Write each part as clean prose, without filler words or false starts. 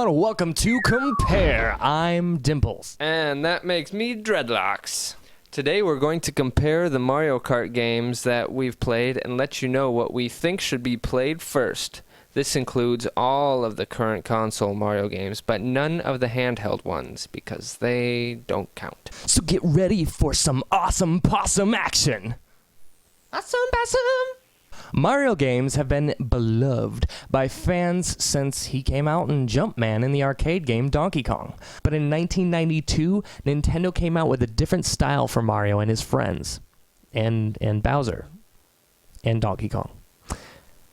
everyone. Welcome to Compare. I'm Dimples. And that makes me Dreadlocks. Today we're going to compare the Mario Kart games that we've played and let you know what we think should be played first. This includes all of the current console Mario games, but none of the handheld ones, because they don't count. So get ready for some awesome possum action. Awesome possum! Mario games have been beloved by fans since he came out in Jumpman in the arcade game Donkey Kong. But in 1992, Nintendo came out with a different style for Mario and his friends, and Bowser, and Donkey Kong,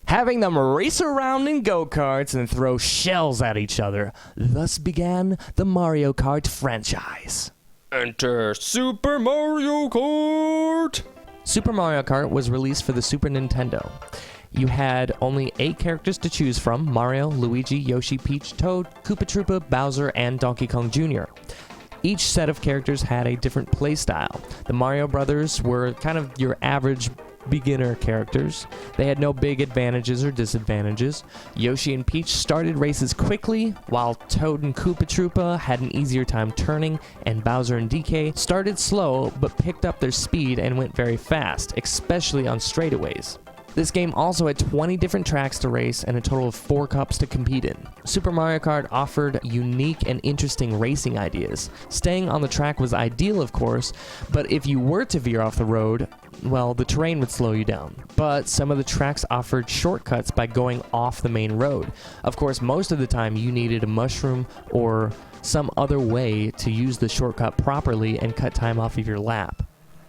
having them race around in go-karts and throw shells at each other. Thus began the Mario Kart franchise. Enter Super Mario Kart! Super Mario Kart was released for the Super Nintendo. You had only 8 characters to choose from: Mario, Luigi, Yoshi, Peach, Toad, Koopa Troopa, Bowser, and Donkey Kong Jr. Each set of characters had a different playstyle. The Mario Brothers were kind of your average beginner characters. They had no big advantages or disadvantages. Yoshi and Peach started races quickly, while Toad and Koopa Troopa had an easier time turning, and Bowser and DK started slow but picked up their speed and went very fast, especially on straightaways. This game also had 20 different tracks to race and a total of 4 cups to compete in. Super Mario Kart offered unique and interesting racing ideas. Staying on the track was ideal, of course, but if you were to veer off the road, well, the terrain would slow you down. But some of the tracks offered shortcuts by going off the main road. Of course, most of the time you needed a mushroom or some other way to use the shortcut properly and cut time off of your lap.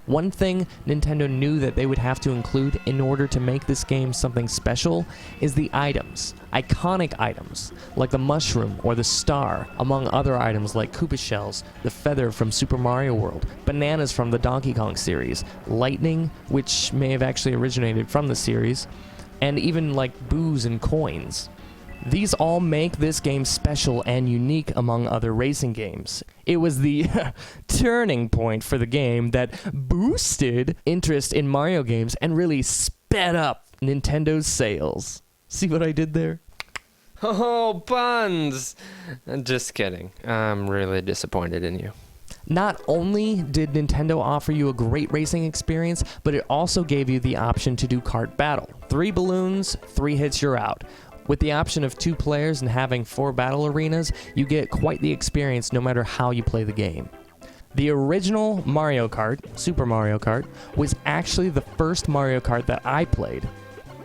One thing Nintendo knew that they would have to include in order to make this game something special is the items. Iconic items, like the mushroom or the star, among other items like Koopa shells, the feather from Super Mario World, bananas from the Donkey Kong series, lightning, which may have actually originated from the series, and even like booze and coins. These all make this game special and unique among other racing games. It was the turning point for the game that boosted interest in Mario games and really sped up Nintendo's sales. See what I did there? Oh, buns! Just kidding. I'm really disappointed in you. Not only did Nintendo offer you a great racing experience, but it also gave you the option to do kart battle. 3 balloons, 3 hits, you're out. With the option of 2 players and having 4 battle arenas, you get quite the experience no matter how you play the game. The original Mario Kart, Super Mario Kart, was actually the first Mario Kart that I played.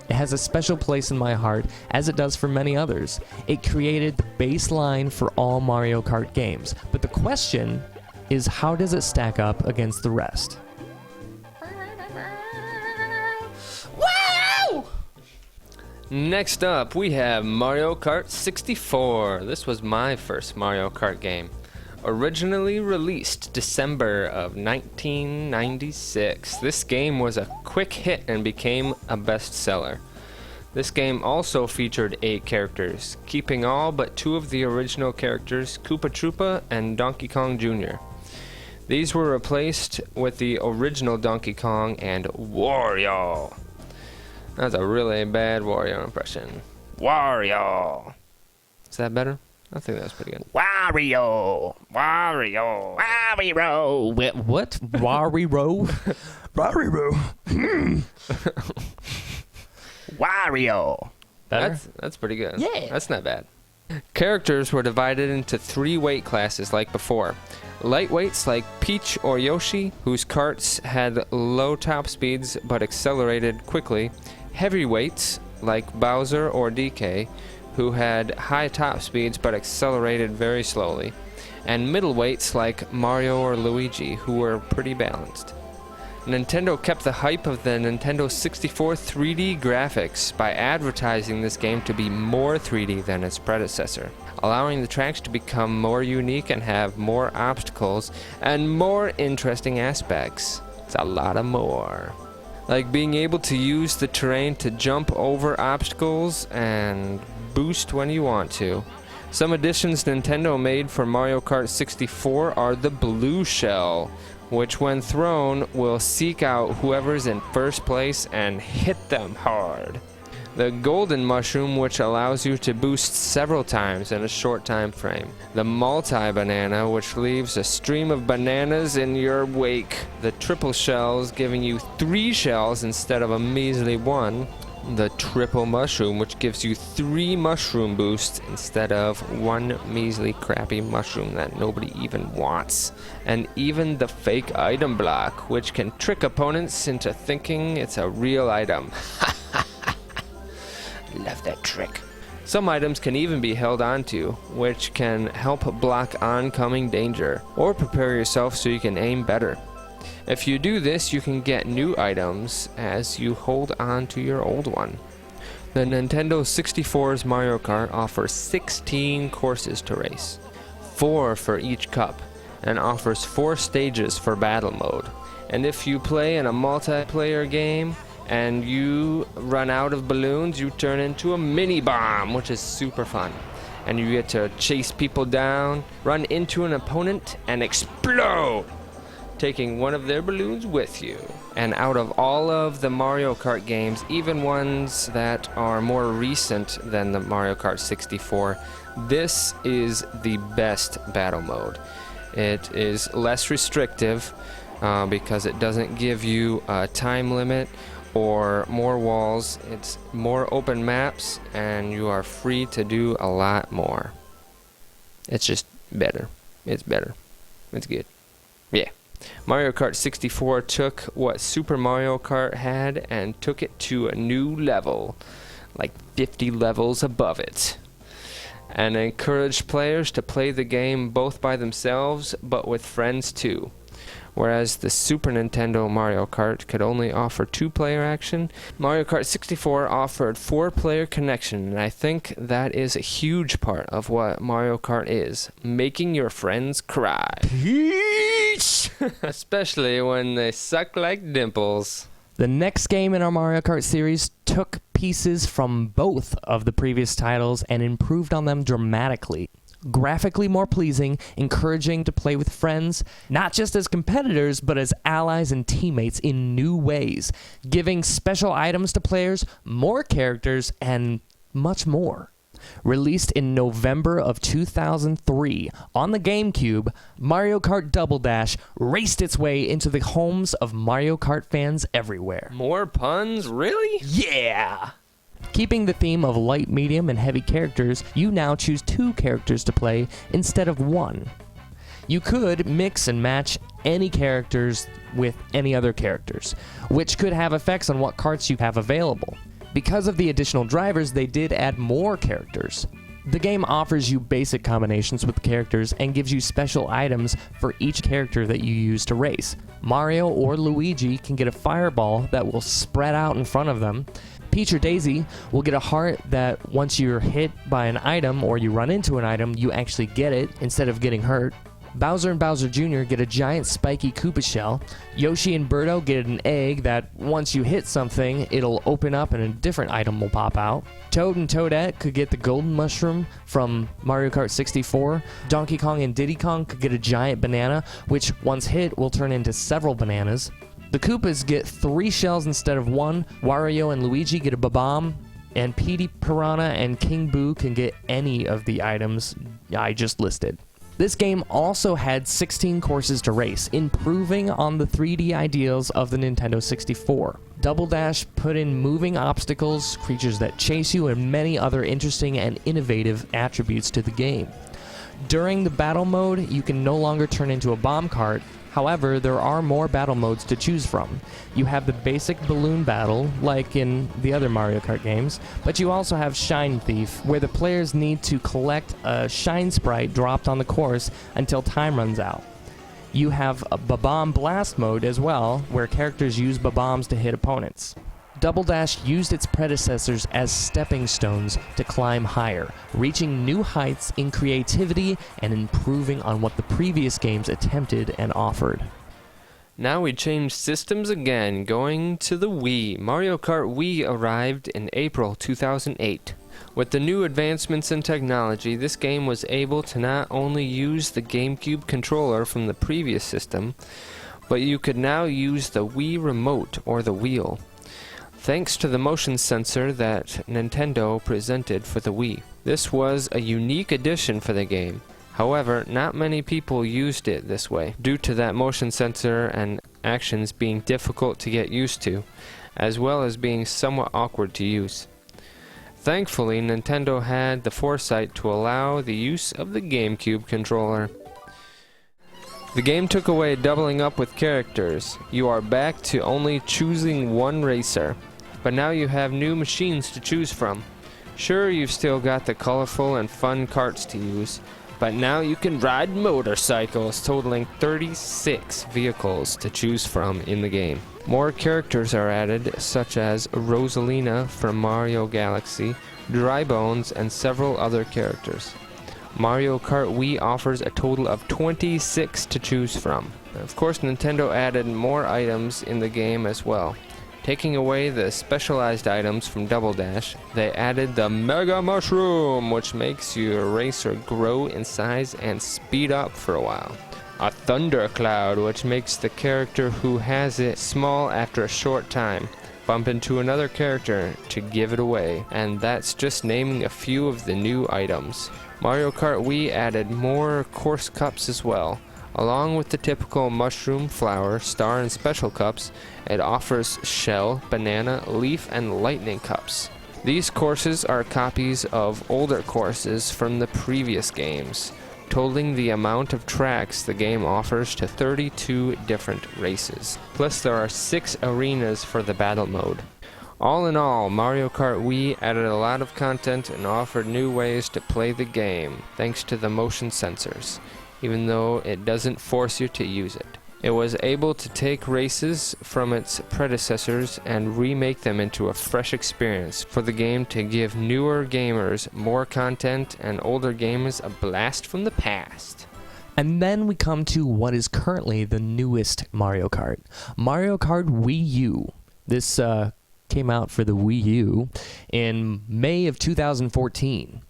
It has a special place in my heart, as it does for many others. It created the baseline for all Mario Kart games. But the question is, how does it stack up against the rest? Next up, we have Mario Kart 64. This was my first Mario Kart game. Originally released December of 1996. This game was a quick hit and became a bestseller. This game also featured 8 characters, keeping all but 2 of the original characters, Koopa Troopa and Donkey Kong Jr. These were replaced with the original Donkey Kong and Wario. That's a really bad Wario impression. Wario. Is that better? I think that's pretty good. Wario! Wario. Wario! What? Wario? Wario. Wario. Better? That's pretty good. Yeah. That's not bad. Characters were divided into 3 weight classes like before. Lightweights like Peach or Yoshi, whose karts had low top speeds but accelerated quickly. Heavyweights like Bowser or DK, who had high top speeds but accelerated very slowly. And middleweights like Mario or Luigi, who were pretty balanced. Nintendo kept the hype of the Nintendo 64 3D graphics by advertising this game to be more 3D than its predecessor, allowing the tracks to become more unique and have more obstacles and more interesting aspects. It's a lot of more. Like being able to use the terrain to jump over obstacles and boost when you want to. Some additions Nintendo made for Mario Kart 64 are the blue shell, which when thrown will seek out whoever's in first place and hit them hard. The golden mushroom, which allows you to boost several times in a short time frame. The multi-banana, which leaves a stream of bananas in your wake. The triple shells, giving you 3 shells instead of a measly 1. The triple mushroom, which gives you 3 mushroom boosts instead of 1 measly crappy mushroom that nobody even wants. And even the fake item block, which can trick opponents into thinking it's a real item. Love that trick. Some items can even be held onto, which can help block oncoming danger, or prepare yourself so you can aim better. If you do this, you can get new items as you hold on to your old one. The Nintendo 64's Mario Kart offers 16 courses to race, 4 for each cup, and offers 4 stages for battle mode. And if you play in a multiplayer game, and you run out of balloons, you turn into a mini bomb, which is super fun. And you get to chase people down, run into an opponent, and explode, taking one of their balloons with you. And out of all of the Mario Kart games, even ones that are more recent than the Mario Kart 64, this is the best battle mode. It is less restrictive because it doesn't give you a time limit or more walls. It's more open maps, and you are free to do a lot more. It's just better. It's better. It's good. Yeah. Mario Kart 64 took what Super Mario Kart had and took it to a new level, like 50 levels above it, and encouraged players to play the game both by themselves but with friends too. Whereas the Super Nintendo Mario Kart could only offer 2-player action, Mario Kart 64 offered 4-player connection, and I think that is a huge part of what Mario Kart is, making your friends cry. Peach! Especially when they suck like Dimples. The next game in our Mario Kart series took pieces from both of the previous titles and improved on them dramatically. Graphically more pleasing, encouraging to play with friends, not just as competitors, but as allies and teammates in new ways, giving special items to players, more characters, and much more. Released in November of 2003 on the GameCube, Mario Kart Double Dash raced its way into the homes of Mario Kart fans everywhere. More puns? Really? Yeah! Keeping the theme of light, medium, and heavy characters, you now choose 2 characters to play instead of 1. You could mix and match any characters with any other characters, which could have effects on what karts you have available. Because of the additional drivers, they did add more characters. The game offers you basic combinations with characters and gives you special items for each character that you use to race. Mario or Luigi can get a fireball that will spread out in front of them. Peach or Daisy will get a heart that once you're hit by an item or you run into an item, you actually get it instead of getting hurt. Bowser and Bowser Jr. get a giant spiky Koopa shell. Yoshi and Birdo get an egg that once you hit something, it'll open up and a different item will pop out. Toad and Toadette could get the golden mushroom from Mario Kart 64. Donkey Kong and Diddy Kong could get a giant banana, which once hit will turn into several bananas. The Koopas get 3 shells instead of 1. Wario and Luigi get a Bob-omb. And Petey Piranha and King Boo can get any of the items I just listed. This game also had 16 courses to race, improving on the 3D ideals of the Nintendo 64. Double Dash put in moving obstacles, creatures that chase you, and many other interesting and innovative attributes to the game. During the battle mode, you can no longer turn into a bomb cart. However, there are more battle modes to choose from. You have the basic balloon battle, like in the other Mario Kart games, but you also have Shine Thief, where the players need to collect a shine sprite dropped on the course until time runs out. You have a Bob-omb Blast mode as well, where characters use Bob-ombs to hit opponents. Double Dash used its predecessors as stepping stones to climb higher, reaching new heights in creativity and improving on what the previous games attempted and offered. Now we changed systems again, going to the Wii. Mario Kart Wii arrived in April 2008. With the new advancements in technology, this game was able to not only use the GameCube controller from the previous system, but you could now use the Wii remote or the wheel. thanks to the motion sensor that Nintendo presented for the Wii. This was a unique addition for the game. However, not many people used it this way, due to that motion sensor and actions being difficult to get used to, as well as being somewhat awkward to use. Thankfully, Nintendo had the foresight to allow the use of the GameCube controller. The game took away doubling up with characters. You are back to only choosing one racer, but now you have new machines to choose from. Sure, you've still got the colorful and fun karts to use, but now you can ride motorcycles, totaling 36 vehicles to choose from in the game. More characters are added, such as Rosalina from Mario Galaxy, Dry Bones, and several other characters. Mario Kart Wii offers a total of 26 to choose from. Of course, Nintendo added more items in the game as well. Taking away the specialized items from Double Dash, they added the Mega Mushroom, which makes your racer grow in size and speed up for a while. A Thundercloud, which makes the character who has it small after a short time. Bump into another character to give it away, and that's just naming a few of the new items. Mario Kart Wii added more course cups as well. Along with the typical mushroom, flower, star, and special cups, it offers shell, banana, leaf, and lightning cups. These courses are copies of older courses from the previous games, totaling the amount of tracks the game offers to 32 different races. Plus there are 6 arenas for the battle mode. All in all, Mario Kart Wii added a lot of content and offered new ways to play the game, thanks to the motion sensors, even though it doesn't force you to use it. It was able to take races from its predecessors and remake them into a fresh experience for the game to give newer gamers more content and older gamers a blast from the past. And then we come to what is currently the newest Mario Kart. Mario Kart Wii U. This came out for the Wii U in May of 2014.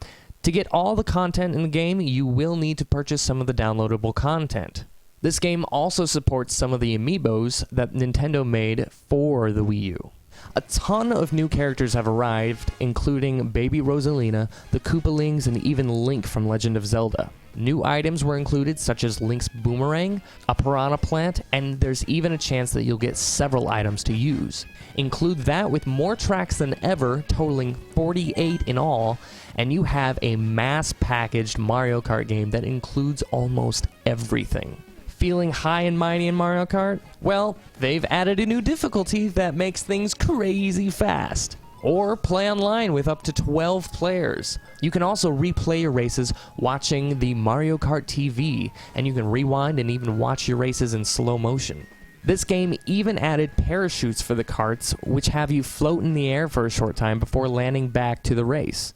To get all the content in the game, you will need to purchase some of the downloadable content. This game also supports some of the amiibos that Nintendo made for the Wii U. A ton of new characters have arrived, including Baby Rosalina, the Koopalings, and even Link from Legend of Zelda. New items were included, such as Link's boomerang, a piranha plant, and there's even a chance that you'll get several items to use. Include that with more tracks than ever, totaling 48 in all, and you have a mass-packaged Mario Kart game that includes almost everything. Feeling high and mighty in Mario Kart? Well, they've added a new difficulty that makes things crazy fast. Or play online with up to 12 players. You can also replay your races watching the Mario Kart TV, and you can rewind and even watch your races in slow motion. This game even added parachutes for the karts, which have you float in the air for a short time before landing back to the race.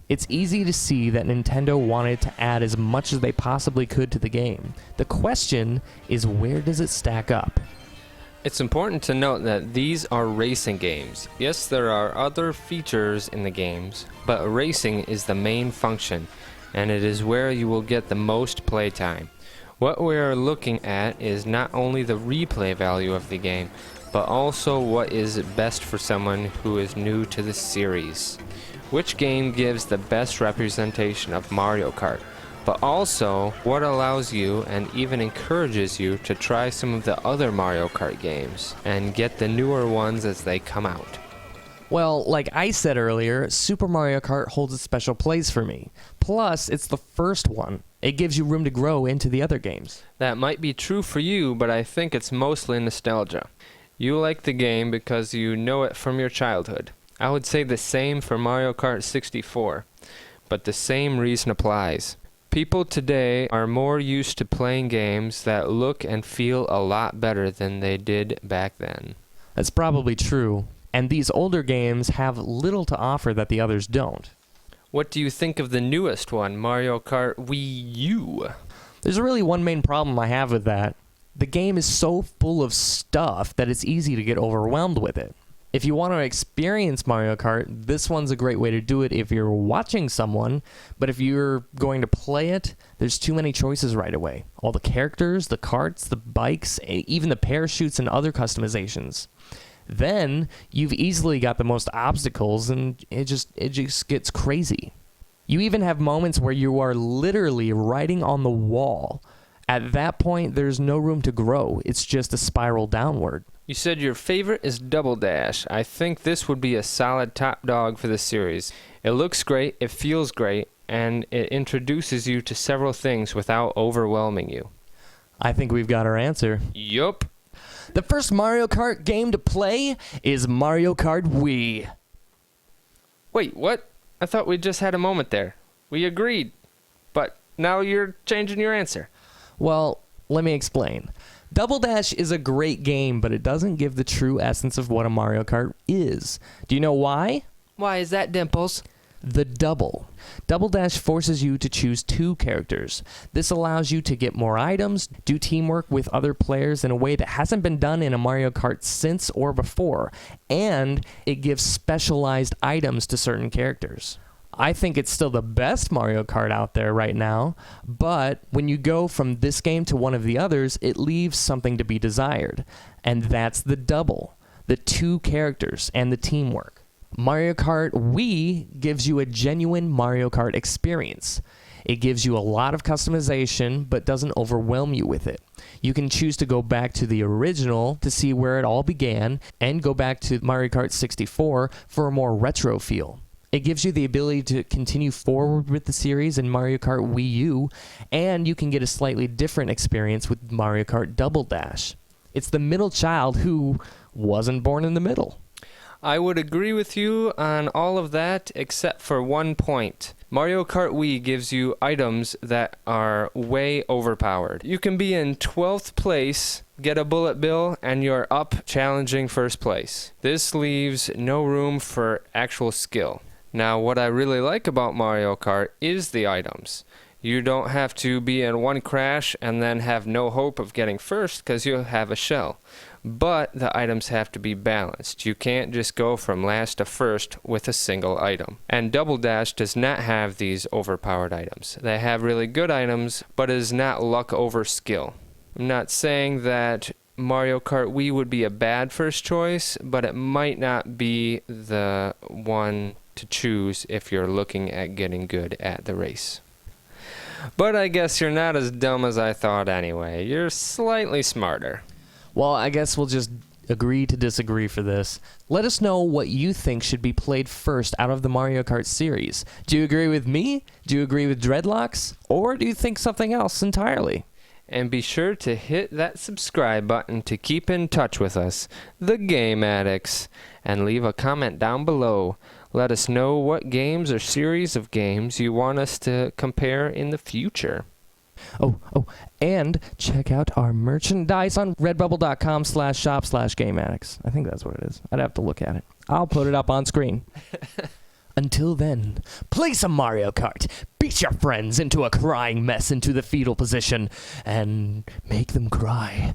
It's easy to see that Nintendo wanted to add as much as they possibly could to the game. The question is, where does it stack up? It's important to note that these are racing games. Yes, there are other features in the games, but racing is the main function, and it is where you will get the most playtime. What we are looking at is not only the replay value of the game, but also what is best for someone who is new to the series. Which game gives the best representation of Mario Kart, but also what allows you and even encourages you to try some of the other Mario Kart games and get the newer ones as they come out. Well, like I said earlier, Super Mario Kart holds a special place for me. Plus, it's the first one. It gives you room to grow into the other games. That might be true for you, but I think it's mostly nostalgia. You like the game because you know it from your childhood. I would say the same for Mario Kart 64, but the same reason applies. People today are more used to playing games that look and feel a lot better than they did back then. That's probably true, and these older games have little to offer that the others don't. What do you think of the newest one, Mario Kart Wii U? There's really one main problem I have with that. The game is so full of stuff that it's easy to get overwhelmed with it. If you want to experience Mario Kart, this one's a great way to do it if you're watching someone, but if you're going to play it, there's too many choices right away. All the characters, the karts, the bikes, even the parachutes and other customizations. Then you've easily got the most obstacles, and it just gets crazy. You even have moments where you are literally riding on the wall. At that point, there's no room to grow. It's just a spiral downward. You said your favorite is Double Dash. I think this would be a solid top dog for the series. It looks great, it feels great, and it introduces you to several things without overwhelming you. I think we've got our answer. Yup. The first Mario Kart game to play is Mario Kart Wii. Wait, what? I thought we just had a moment there. We agreed. But now you're changing your answer. Well, let me explain. Double Dash is a great game, but it doesn't give the true essence of what a Mario Kart is. Do you know why? Why is that, Dimples? The double. Double Dash forces you to choose 2 characters. This allows you to get more items, do teamwork with other players in a way that hasn't been done in a Mario Kart since or before, and it gives specialized items to certain characters. I think it's still the best Mario Kart out there right now, but when you go from this game to one of the others, it leaves something to be desired, and that's the double, the 2 characters, and the teamwork. Mario Kart Wii gives you a genuine Mario Kart experience. It gives you a lot of customization, but doesn't overwhelm you with it. You can choose to go back to the original to see where it all began, and go back to Mario Kart 64 for a more retro feel. It gives you the ability to continue forward with the series in Mario Kart Wii U, and you can get a slightly different experience with Mario Kart Double Dash. It's the middle child who wasn't born in the middle. I would agree with you on all of that except for one point. Mario Kart Wii gives you items that are way overpowered. You can be in 12th place, get a bullet bill, and you're up challenging first place. This leaves no room for actual skill. Now, what I really like about Mario Kart is the items. You don't have to be in one crash and then have no hope of getting first because you'll have a shell. But the items have to be balanced. You can't just go from last to first with a single item. And Double Dash does not have these overpowered items. They have really good items, but it is not luck over skill. I'm not saying that Mario Kart Wii would be a bad first choice, but it might not be the one to choose if you're looking at getting good at the race. But I guess you're not as dumb as I thought anyway. You're slightly smarter. Well, I guess we'll just agree to disagree for this. Let us know what you think should be played first out of the Mario Kart series. Do you agree with me? Do you agree with Dreadlocks? Or do you think something else entirely? And be sure to hit that subscribe button to keep in touch with us, the Game Addicts, and leave a comment down below. Let us know what games or series of games you want us to compare in the future. Oh, and check out our merchandise on redbubble.com/shop/GameAddicts. I think that's what it is. I'd have to look at it. I'll put it up on screen. Until then, play some Mario Kart, beat your friends into a crying mess into the fetal position, and make them cry.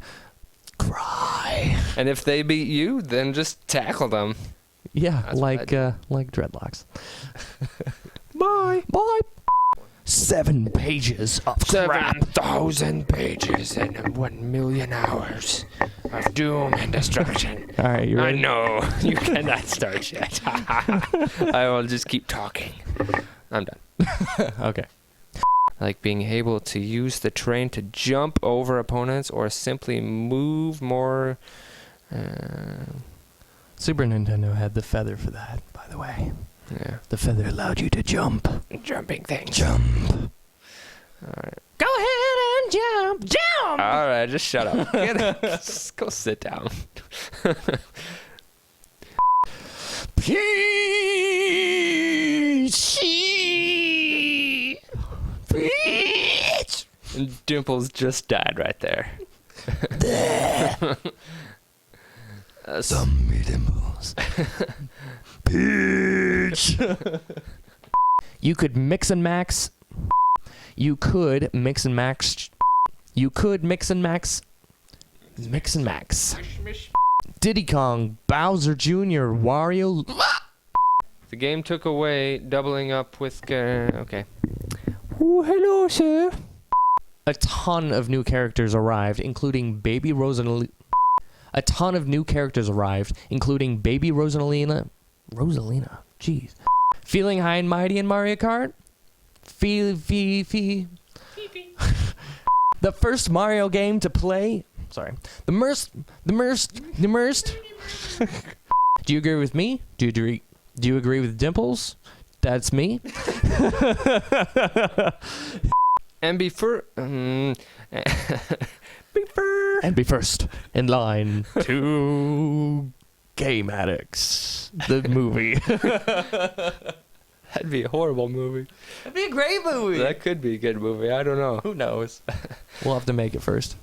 Cry. And if they beat you, then just tackle them. Yeah, That's like Dreadlocks. Bye. Bye. 7 pages of crap. 7,000 pages and 1 million hours of doom and destruction. All right, you ready? I know. You cannot start yet. I will just keep talking. I'm done. Okay. Like being able to use the terrain to jump over opponents or simply move more. Super Nintendo had the feather for that, by the way. Yeah. The feather allowed you to jump. Jumping things. Jump. All right. Go ahead and jump. Jump! All right, just shut up. Just go sit down. Peach! Peach! And Dimples just died right there. Zombie Dimples. Peach! You could mix and max. You could mix and max. You could mix and max. Mix and max. Diddy Kong, Bowser Jr., Wario. The game took away doubling up with. Okay. Oh, hello, sir. A ton of new characters arrived, including Baby Rosalie. a ton of new characters arrived, including Baby Rosalina. Rosalina? Jeez. Feeling high and mighty in Mario Kart? The first Mario game to play... Sorry. The immersed... Do you agree with me? Do you agree with Dimples? That's me. And be first in line to GameAddicts, the movie. That'd be a horrible movie. That'd be a great movie. That could be a good movie. I don't know. Who knows? We'll have to make it first.